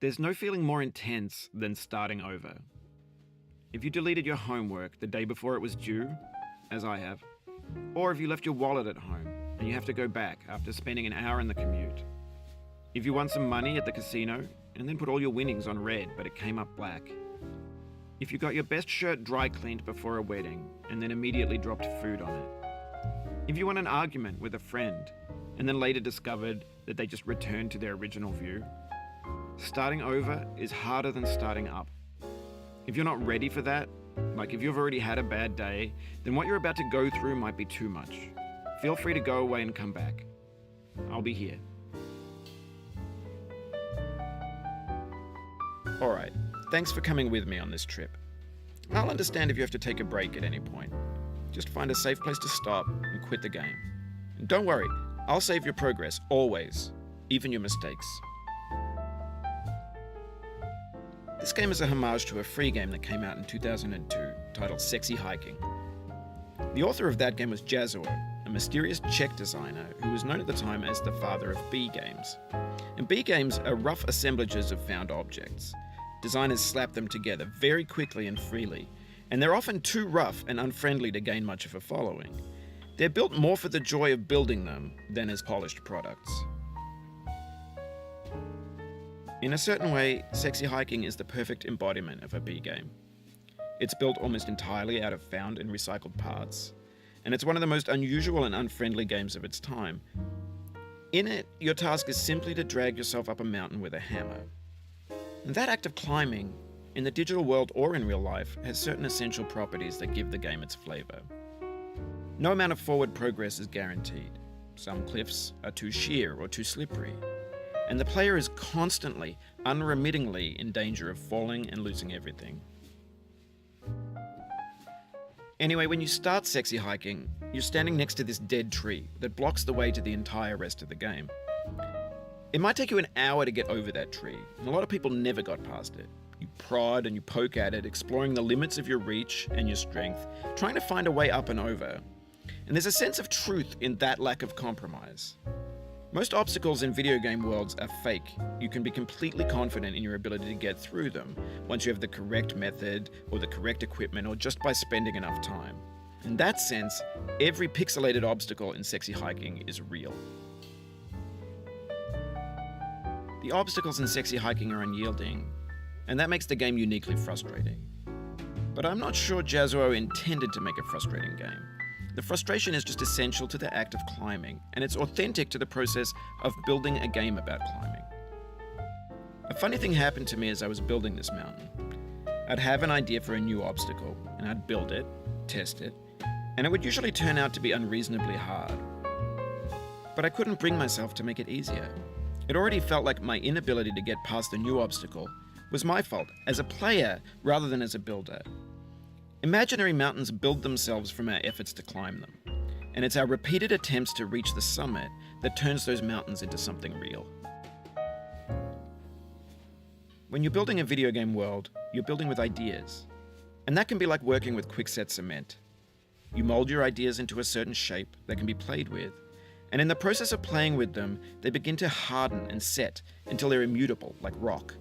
There's no feeling more intense than starting over. If you deleted your homework the day before it was due, as I have, or if you left your wallet at home and you have to go back after spending an hour in the commute. If you won some money at the casino and then put all your winnings on red but it came up black. If you got your best shirt dry cleaned before a wedding and then immediately dropped food on it. If you won an argument with a friend and then later discovered that they just returned to their original view. Starting over is harder than starting up. If you're not ready for that, like if you've already had a bad day, then what you're about to go through might be too much. Feel free to go away and come back. I'll be here. Alright, thanks for coming with me on this trip. I'll understand if you have to take a break at any point. Just find a safe place to stop and quit the game. And don't worry, I'll save your progress, always, even your mistakes. This game is a homage to a free game that came out in 2002, titled Sexy Hiking. The author of that game was Jazuo, a mysterious Czech designer who was known at the time as the father of B games. And B games are rough assemblages of found objects. Designers slap them together very quickly and freely, and they're often too rough and unfriendly to gain much of a following. They're built more for the joy of building them than as polished products. In a certain way, Sexy Hiking is the perfect embodiment of a B game. It's built almost entirely out of found and recycled parts, and it's one of the most unusual and unfriendly games of its time. In it, your task is simply to drag yourself up a mountain with a hammer. And that act of climbing, in the digital world or in real life, has certain essential properties that give the game its flavor. No amount of forward progress is guaranteed. Some cliffs are too sheer or too slippery. And the player is constantly, unremittingly in danger of falling and losing everything. Anyway, when you start Sexy Hiking, you're standing next to this dead tree that blocks the way to the entire rest of the game. It might take you an hour to get over that tree, and a lot of people never got past it. You prod and you poke at it, exploring the limits of your reach and your strength, trying to find a way up and over. And there's a sense of truth in that lack of compromise. Most obstacles in video game worlds are fake. You can be completely confident in your ability to get through them once you have the correct method or the correct equipment or just by spending enough time. In that sense, every pixelated obstacle in Sexy Hiking is real. The obstacles in Sexy Hiking are unyielding, and that makes the game uniquely frustrating. But I'm not sure Jazuo intended to make a frustrating game. The frustration is just essential to the act of climbing, and it's authentic to the process of building a game about climbing. A funny thing happened to me as I was building this mountain. I'd have an idea for a new obstacle, and I'd build it, test it, and it would usually turn out to be unreasonably hard. But I couldn't bring myself to make it easier. It already felt like my inability to get past the new obstacle was my fault as a player rather than as a builder. Imaginary mountains build themselves from our efforts to climb them, and it's our repeated attempts to reach the summit that turns those mountains into something real. When you're building a video game world, you're building with ideas, and that can be like working with quickset cement. You mold your ideas into a certain shape that can be played with, and in the process of playing with them, they begin to harden and set until they're immutable, like rock.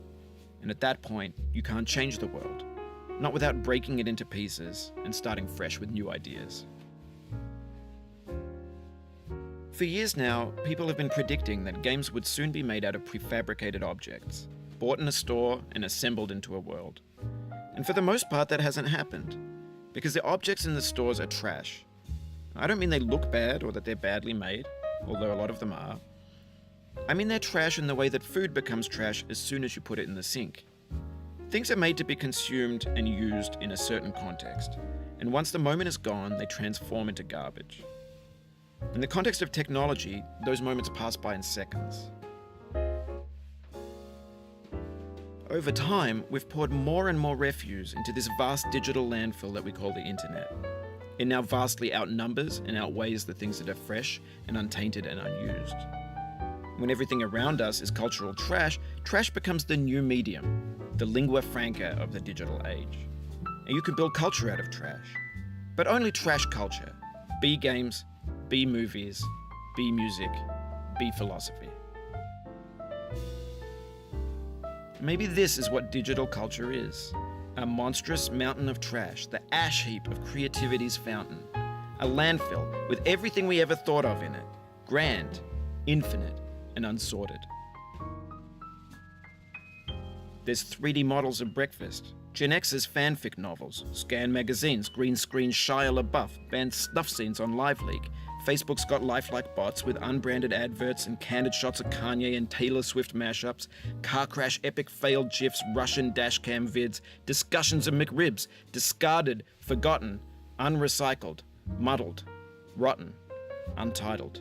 And at that point, you can't change the world. Not without breaking it into pieces and starting fresh with new ideas. For years now, people have been predicting that games would soon be made out of prefabricated objects, bought in a store and assembled into a world. And for the most part, that hasn't happened, because the objects in the stores are trash. I don't mean they look bad or that they're badly made, although a lot of them are. I mean they're trash in the way that food becomes trash as soon as you put it in the sink. Things are made to be consumed and used in a certain context, and once the moment is gone, they transform into garbage. In the context of technology, those moments pass by in seconds. Over time, we've poured more and more refuse into this vast digital landfill that we call the internet. It now vastly outnumbers and outweighs the things that are fresh and untainted and unused. When everything around us is cultural trash, trash becomes the new medium, the lingua franca of the digital age. And you can build culture out of trash. But only trash culture. B games, B movies, B music, B philosophy. Maybe this is what digital culture is. A monstrous mountain of trash, the ash heap of creativity's fountain. A landfill with everything we ever thought of in it. Grand, infinite, and unsorted. There's 3D models of breakfast, Gen X's fanfic novels, scan magazines, green screen Shia LaBeouf, banned snuff scenes on LiveLeak. Facebook's got lifelike bots with unbranded adverts and candid shots of Kanye and Taylor Swift mashups, car crash epic failed GIFs, Russian dashcam vids, discussions of McRibs, discarded, forgotten, unrecycled, muddled, rotten, untitled.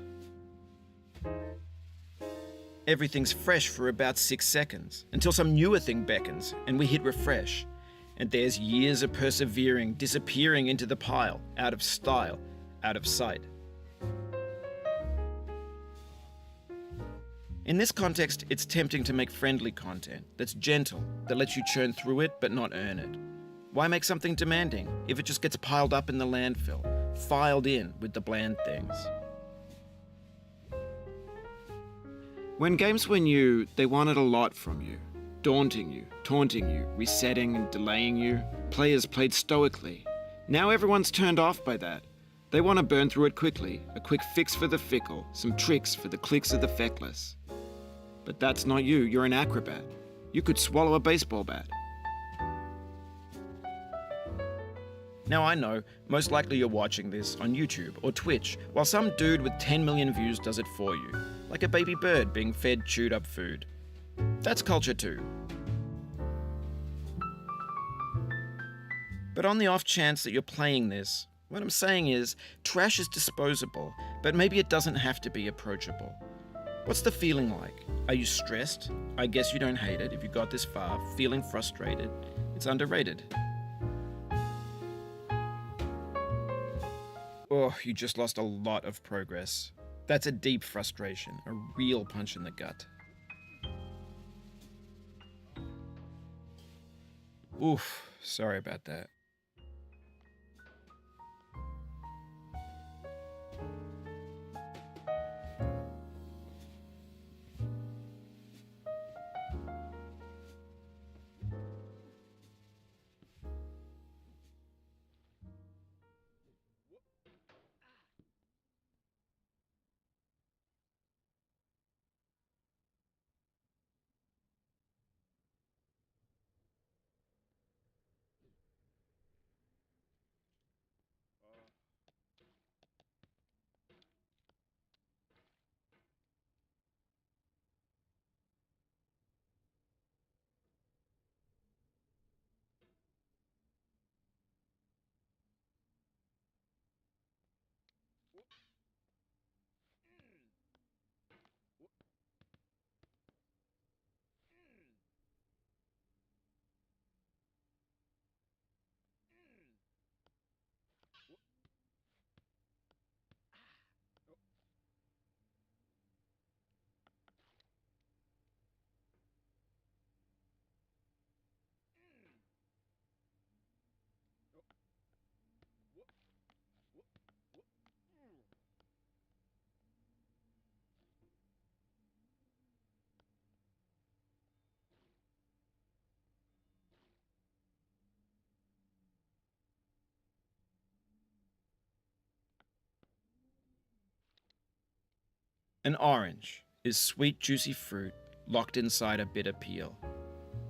Everything's fresh for about 6 seconds, until some newer thing beckons, and we hit refresh. And there's years of persevering, disappearing into the pile, out of style, out of sight. In this context, it's tempting to make friendly content that's gentle, that lets you churn through it but not earn it. Why make something demanding if it just gets piled up in the landfill, filed in with the bland things? When games were new, they wanted a lot from you. Daunting you, taunting you, resetting and delaying you. Players played stoically. Now everyone's turned off by that. They want to burn through it quickly, a quick fix for the fickle, some tricks for the clicks of the feckless. But that's not you, you're an acrobat. You could swallow a baseball bat. Now I know, most likely you're watching this on YouTube or Twitch, while some dude with 10 million views does it for you, like a baby bird being fed chewed up food. That's culture too. But on the off chance that you're playing this, what I'm saying is, trash is disposable, but maybe it doesn't have to be approachable. What's the feeling like? Are you stressed? I guess you don't hate it if you got this far. Feeling frustrated? It's underrated. Oh, you just lost a lot of progress. That's a deep frustration, a real punch in the gut. Oof, sorry about that. An orange is sweet, juicy fruit locked inside a bitter peel.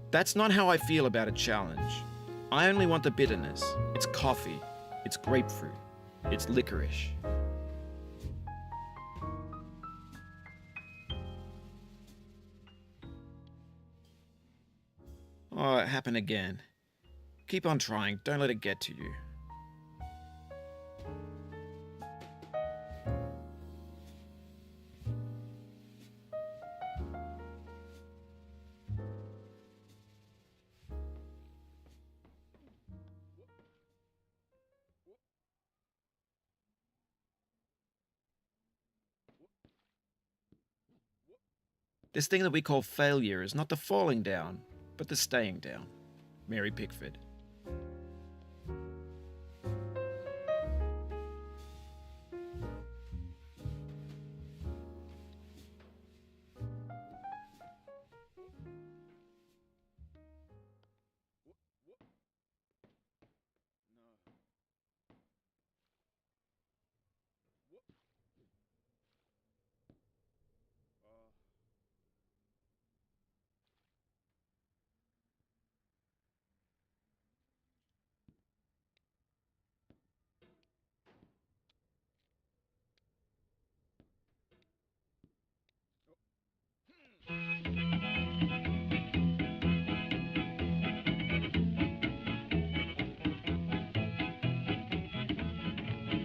That's not how I feel about a challenge. I only want the bitterness. It's coffee. It's grapefruit. It's licorice. Oh, it happened again. Keep on trying. Don't let it get to you. This thing that we call failure is not the falling down, but the staying down. Mary Pickford.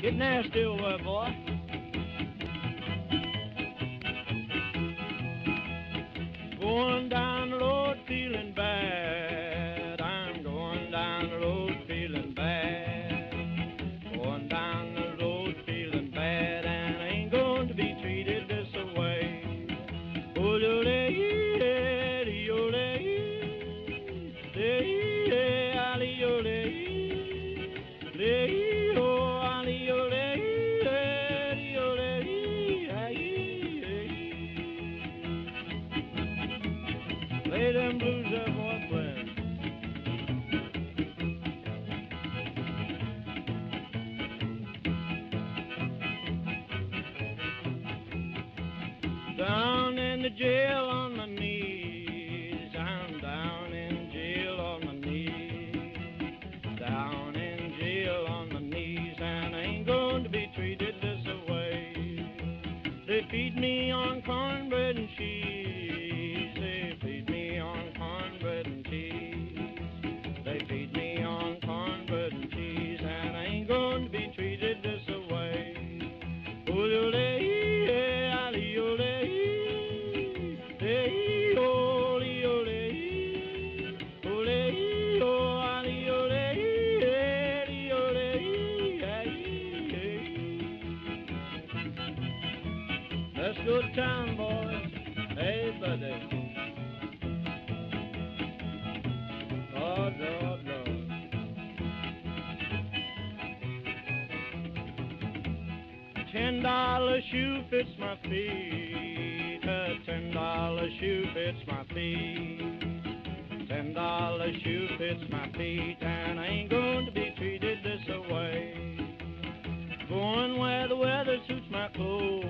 Get nasty over, boy. Going down the road feeling bad. I'm going down the road feeling bad. Going down the road feeling bad, and I ain't going to be treated this way. Oh, yo, le, yo, le, yo, le, play them blues that boy playing. Down in the jail on my knees. I'm down in jail on my knees. Down in jail on my knees, and I ain't going to be treated this way. They feed me on cornbread and cheese. They feed me on cornbread and cheese. They feed me on cornbread and cheese, and I ain't going to be treated this way. Oh, yo, let's go to town, boys. Hey, buddy. Lord, Lord, Lord. $10 shoe fits my feet. A $10 shoe fits my feet. $10 shoe fits my feet, and I ain't going to be treated this way. Going where the weather suits my clothes.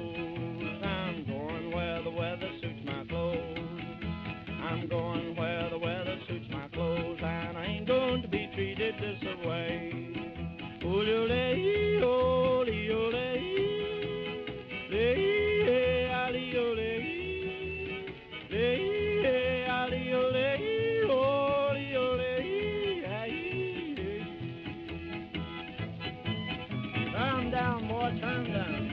I'm going where the weather suits my clothes. I'm going where the weather suits my clothes, and I ain't going to be treated this way. Ole, ole, ole, turn down, boy, turn down.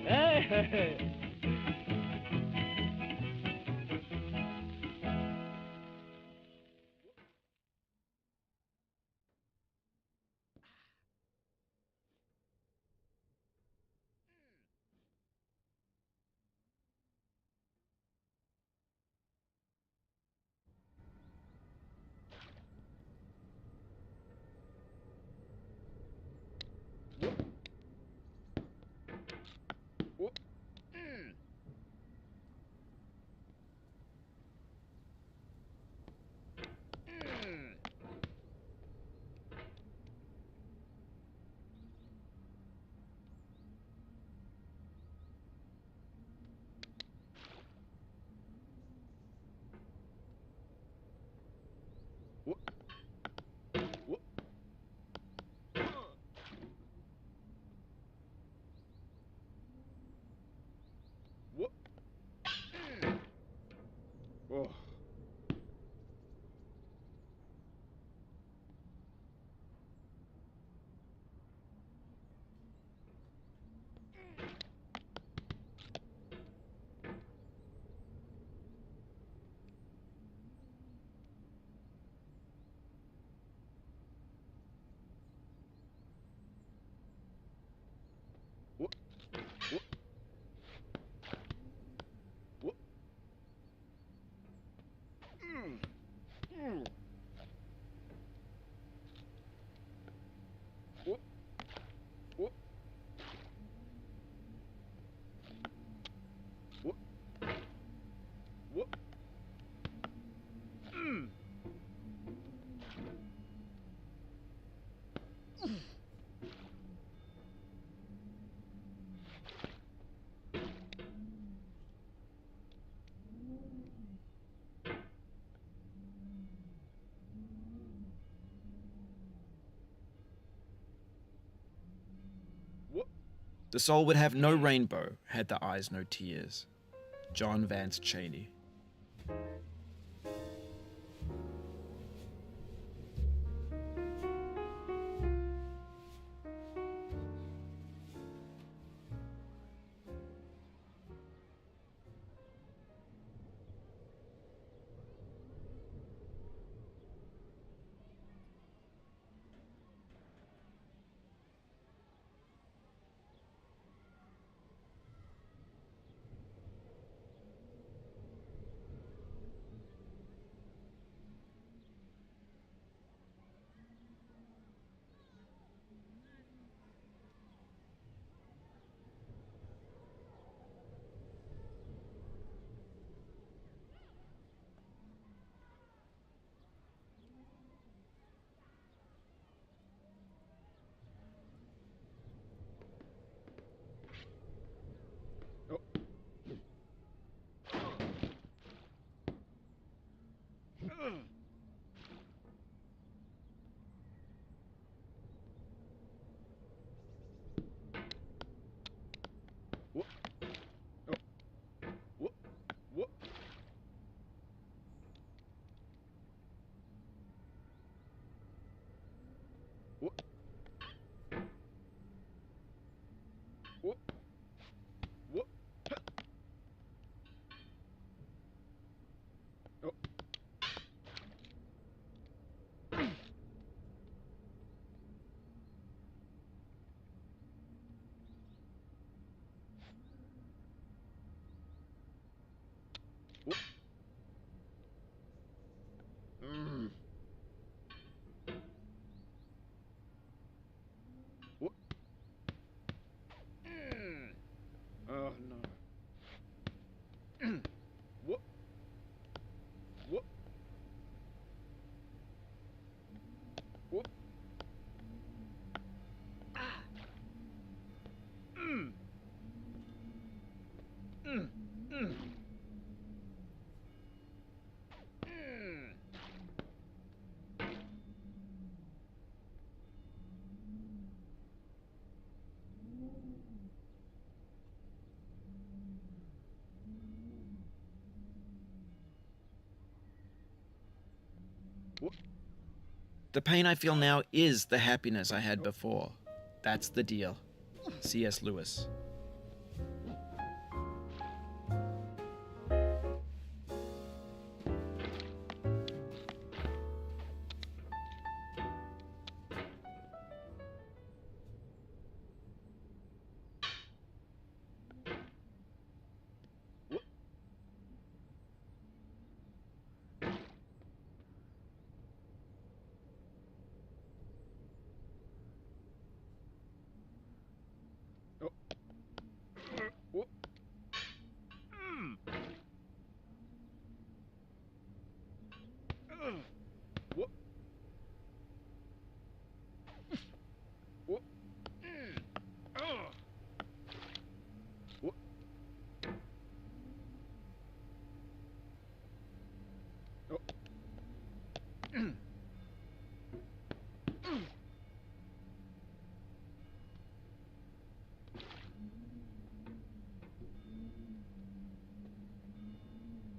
Hey, hey, hey. The soul would have no rainbow, had the eyes no tears. John Vance Cheney. Oh no. What? What? What? Ah. Mm. Mm. Mm. Mm. The pain I feel now is the happiness I had before. That's the deal. C.S. Lewis. What? Mm. What? What? Mm. What? Oh. Mm.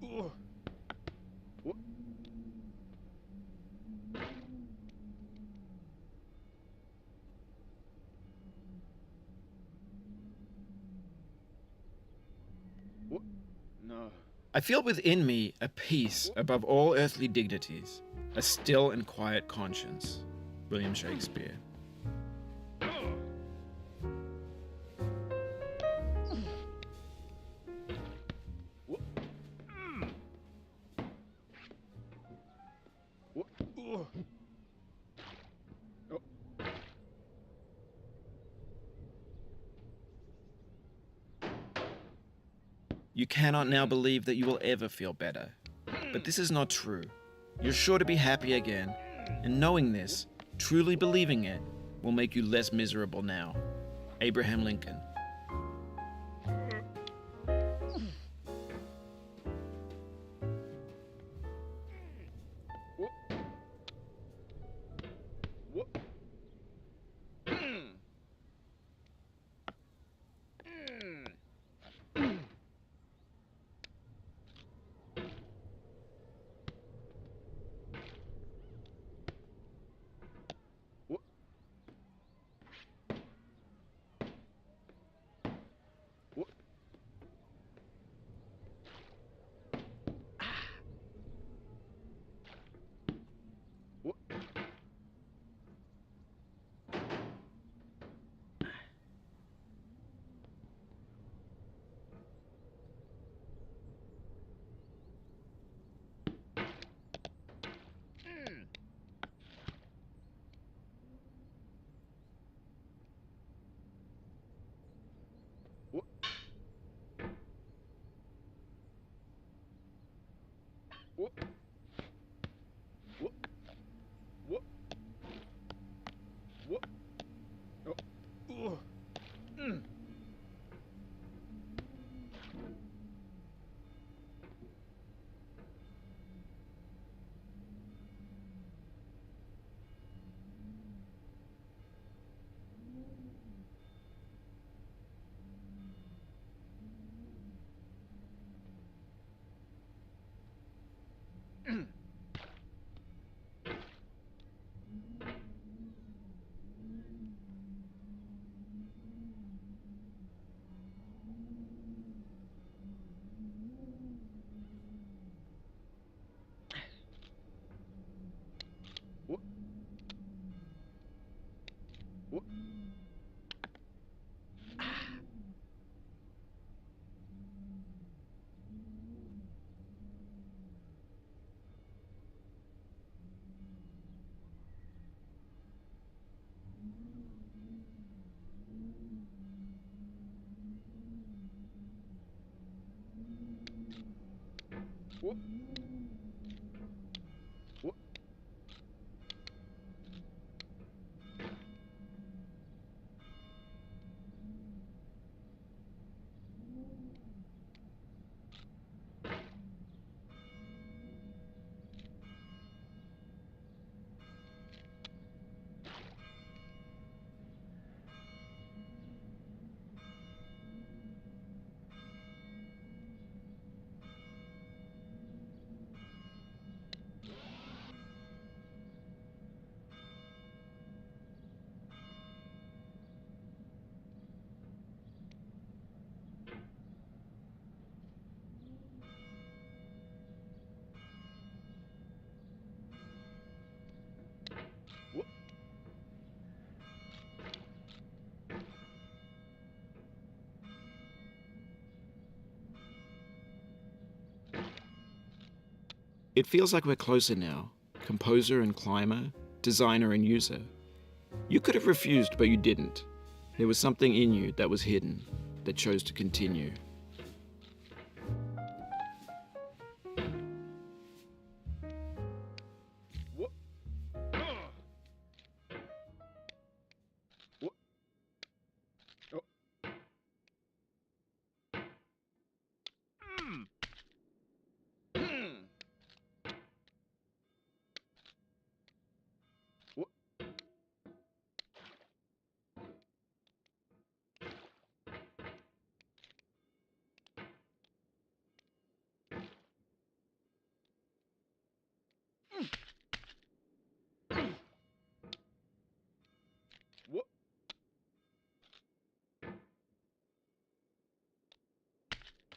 Oh. What? What? No. I feel within me a peace above all earthly dignities, a still and quiet conscience. William Shakespeare. What? Mm. What? Oh. Oh. You cannot now believe that you will ever feel better. But this is not true. You're sure to be happy again, and knowing this, truly believing it, will make you less miserable now. Abraham Lincoln. What? What? Mm. What? What? What? What? What? It feels like we're closer now, composer and climber, designer and user. You could have refused, but you didn't. There was something in you that was hidden, that chose to continue. What? What? Oh. Mm. Mm. What? What?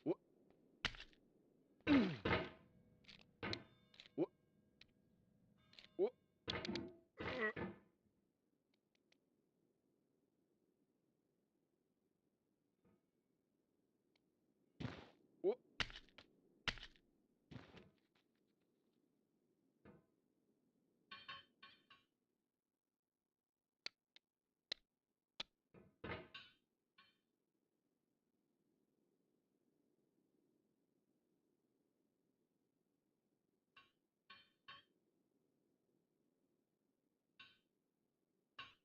What? What? What? What?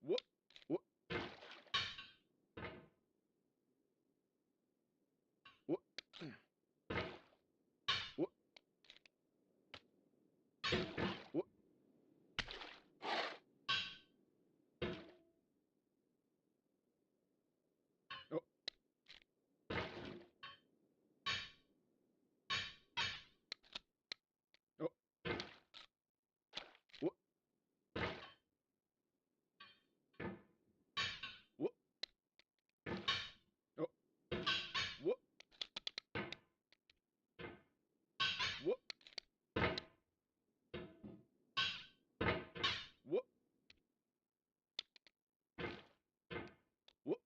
What? What? What? What? What? Oh. Oh. What? What? Oh. What? What? What? What?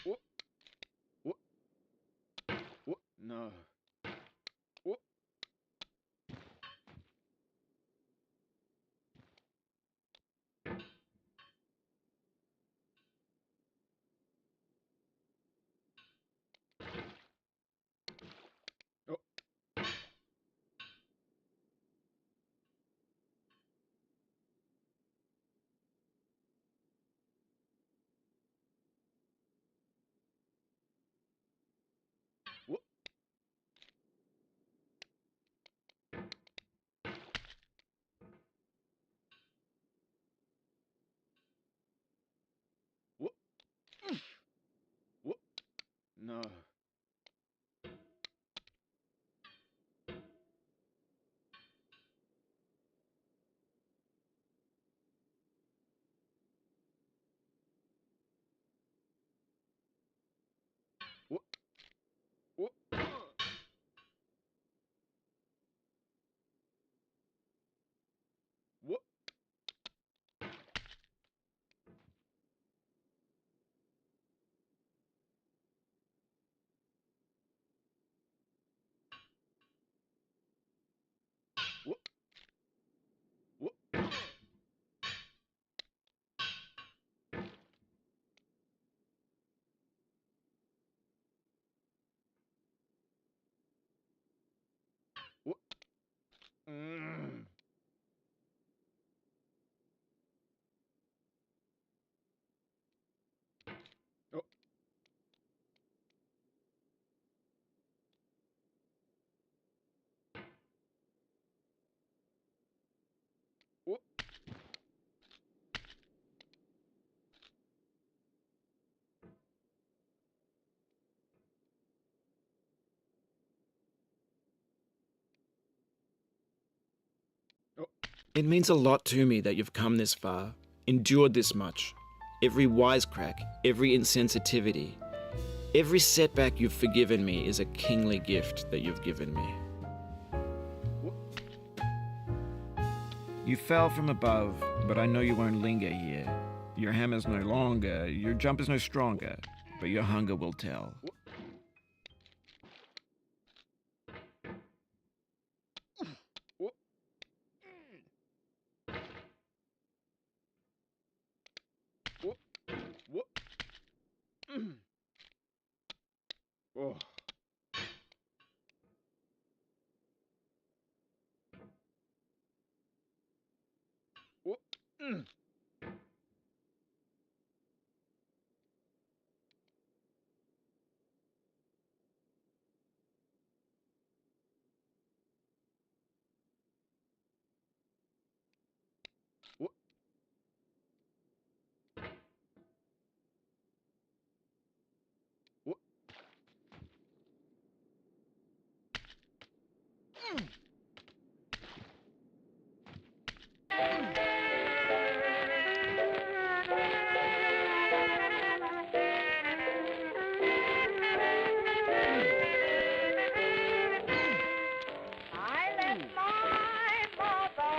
What? What? What? No. What? Oh. Mm. Oh. Oh. Oh. It means a lot to me that you've come this far, endured this much. Every wisecrack, every insensitivity, every setback you've forgiven me is a kingly gift that you've given me. You fell from above, but I know you won't linger here. Your hammer's no longer, your jump is no stronger, but your hunger will tell. Oh. Oh. Oh. Mm. Oh. Oh. Mm. Oh. Oh. Mm. I left my mother,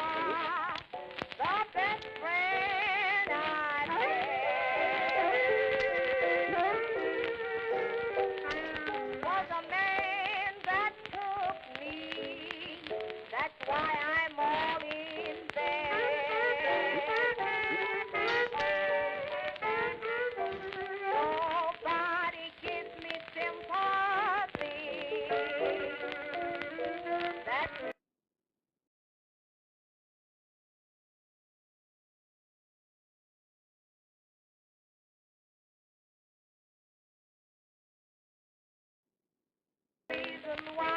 the best friend I had, was a man that took me. That's why I'm all in bed. Nobody gives me sympathy. That's the reason why